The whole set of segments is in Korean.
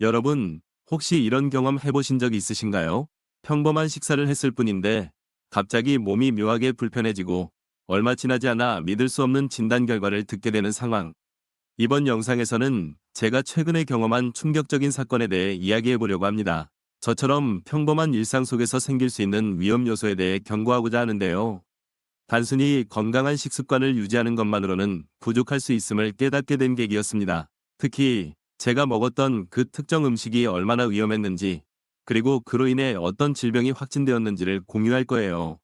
여러분, 혹시 이런 경험 해보신 적 있으신가요? 평범한 식사를 했을 뿐인데 갑자기 몸이 묘하게 불편해지고 얼마 지나지 않아 믿을 수 없는 진단 결과를 듣게 되는 상황. 이번 영상에서는 제가 최근에 경험한 충격적인 사건에 대해 이야기해 보려고 합니다. 저처럼 평범한 일상 속에서 생길 수 있는 위험 요소에 대해 경고하고자 하는데요. 단순히 건강한 식습관을 유지하는 것만으로는 부족할 수 있음을 깨닫게 된 계기였습니다. 특히 제가 먹었던 그 특정 음식이 얼마나 위험했는지, 그리고 그로 인해 어떤 질병이 확진되었는지를 공유할 거예요.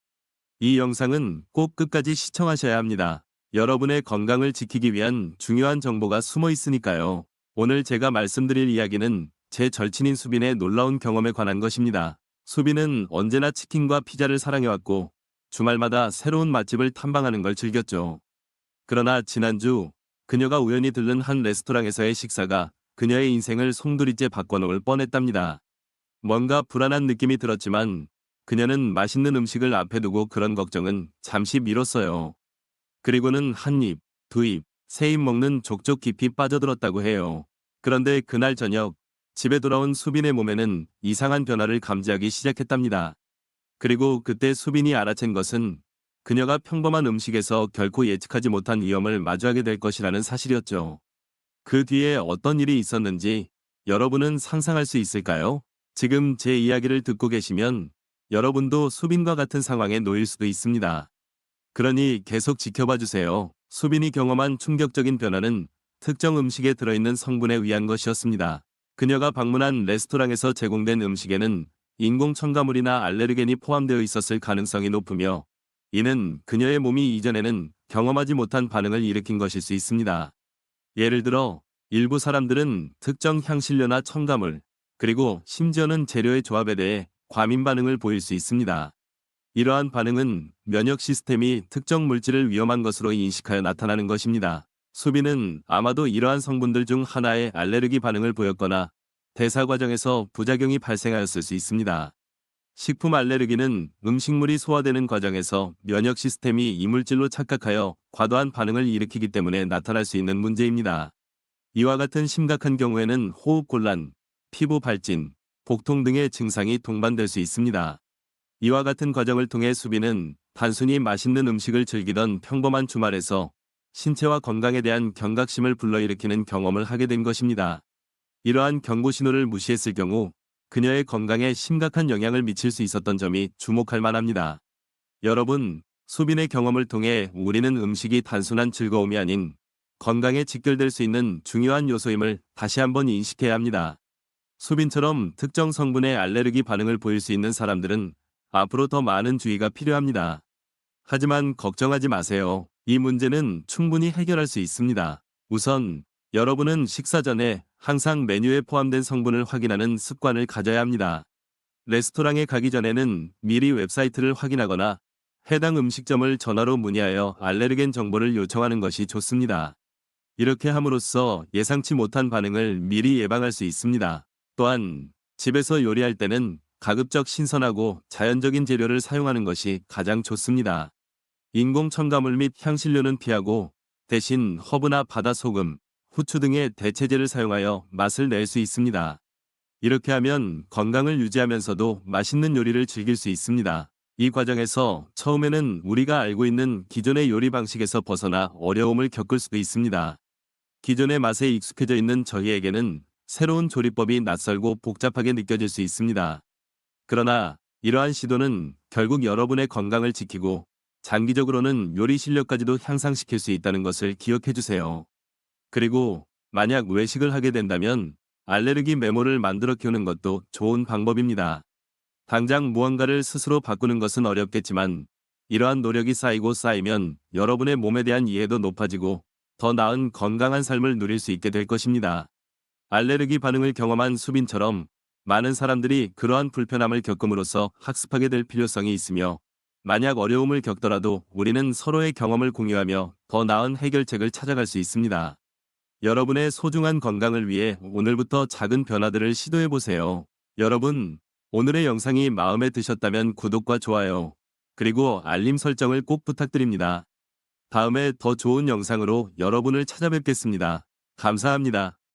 이 영상은 꼭 끝까지 시청하셔야 합니다. 여러분의 건강을 지키기 위한 중요한 정보가 숨어 있으니까요. 오늘 제가 말씀드릴 이야기는 제 절친인 수빈의 놀라운 경험에 관한 것입니다. 수빈은 언제나 치킨과 피자를 사랑해왔고 주말마다 새로운 맛집을 탐방하는 걸 즐겼죠. 그러나 지난주 그녀가 우연히 들른 한 레스토랑에서의 식사가 그녀의 인생을 송두리째 바꿔놓을 뻔했답니다. 뭔가 불안한 느낌이 들었지만 그녀는 맛있는 음식을 앞에 두고 그런 걱정은 잠시 미뤘어요. 그리고는 한 입, 두 입, 세 입 먹는 족족 깊이 빠져들었다고 해요. 그런데 그날 저녁 집에 돌아온 수빈의 몸에는 이상한 변화를 감지하기 시작했답니다. 그리고 그때 수빈이 알아챈 것은 그녀가 평범한 음식에서 결코 예측하지 못한 위험을 마주하게 될 것이라는 사실이었죠. 그 뒤에 어떤 일이 있었는지 여러분은 상상할 수 있을까요? 지금 제 이야기를 듣고 계시면 여러분도 수빈과 같은 상황에 놓일 수도 있습니다. 그러니 계속 지켜봐 주세요. 수빈이 경험한 충격적인 변화는 특정 음식에 들어있는 성분에 의한 것이었습니다. 그녀가 방문한 레스토랑에서 제공된 음식에는 인공 첨가물이나 알레르겐이 포함되어 있었을 가능성이 높으며, 이는 그녀의 몸이 이전에는 경험하지 못한 반응을 일으킨 것일 수 있습니다. 예를 들어 일부 사람들은 특정 향신료나 첨가물, 그리고 심지어는 재료의 조합에 대해 과민 반응을 보일 수 있습니다. 이러한 반응은 면역 시스템이 특정 물질을 위험한 것으로 인식하여 나타나는 것입니다. 수빈은 아마도 이러한 성분들 중 하나에 알레르기 반응을 보였거나 대사 과정에서 부작용이 발생하였을 수 있습니다. 식품 알레르기는 음식물이 소화되는 과정에서 면역 시스템이 이물질로 착각하여 과도한 반응을 일으키기 때문에 나타날 수 있는 문제입니다. 이와 같은 심각한 경우에는 호흡 곤란, 피부 발진, 복통 등의 증상이 동반될 수 있습니다. 이와 같은 과정을 통해 수빈은 단순히 맛있는 음식을 즐기던 평범한 주말에서 신체와 건강에 대한 경각심을 불러일으키는 경험을 하게 된 것입니다. 이러한 경고 신호를 무시했을 경우 그녀의 건강에 심각한 영향을 미칠 수 있었던 점이 주목할 만합니다. 여러분, 수빈의 경험을 통해 우리는 음식이 단순한 즐거움이 아닌 건강에 직결될 수 있는 중요한 요소임을 다시 한번 인식해야 합니다. 수빈처럼 특정 성분에 알레르기 반응을 보일 수 있는 사람들은 앞으로 더 많은 주의가 필요합니다. 하지만 걱정하지 마세요. 이 문제는 충분히 해결할 수 있습니다. 우선 여러분은 식사 전에 항상 메뉴에 포함된 성분을 확인하는 습관을 가져야 합니다. 레스토랑에 가기 전에는 미리 웹사이트를 확인하거나 해당 음식점을 전화로 문의하여 알레르겐 정보를 요청하는 것이 좋습니다. 이렇게 함으로써 예상치 못한 반응을 미리 예방할 수 있습니다. 또한 집에서 요리할 때는 가급적 신선하고 자연적인 재료를 사용하는 것이 가장 좋습니다. 인공 첨가물 및 향신료는 피하고 대신 허브나 바다소금, 후추 등의 대체제를 사용하여 맛을 낼 수 있습니다. 이렇게 하면 건강을 유지하면서도 맛있는 요리를 즐길 수 있습니다. 이 과정에서 처음에는 우리가 알고 있는 기존의 요리 방식에서 벗어나 어려움을 겪을 수도 있습니다. 기존의 맛에 익숙해져 있는 저희에게는 새로운 조리법이 낯설고 복잡하게 느껴질 수 있습니다. 그러나 이러한 시도는 결국 여러분의 건강을 지키고 장기적으로는 요리 실력까지도 향상시킬 수 있다는 것을 기억해 주세요. 그리고 만약 외식을 하게 된다면 알레르기 메모를 만들어 키우는 것도 좋은 방법입니다. 당장 무언가를 스스로 바꾸는 것은 어렵겠지만 이러한 노력이 쌓이고 쌓이면 여러분의 몸에 대한 이해도 높아지고 더 나은 건강한 삶을 누릴 수 있게 될 것입니다. 알레르기 반응을 경험한 수빈처럼 많은 사람들이 그러한 불편함을 겪음으로써 학습하게 될 필요성이 있으며, 만약 어려움을 겪더라도 우리는 서로의 경험을 공유하며 더 나은 해결책을 찾아갈 수 있습니다. 여러분의 소중한 건강을 위해 오늘부터 작은 변화들을 시도해 보세요. 여러분, 오늘의 영상이 마음에 드셨다면 구독과 좋아요, 그리고 알림 설정을 꼭 부탁드립니다. 다음에 더 좋은 영상으로 여러분을 찾아뵙겠습니다. 감사합니다.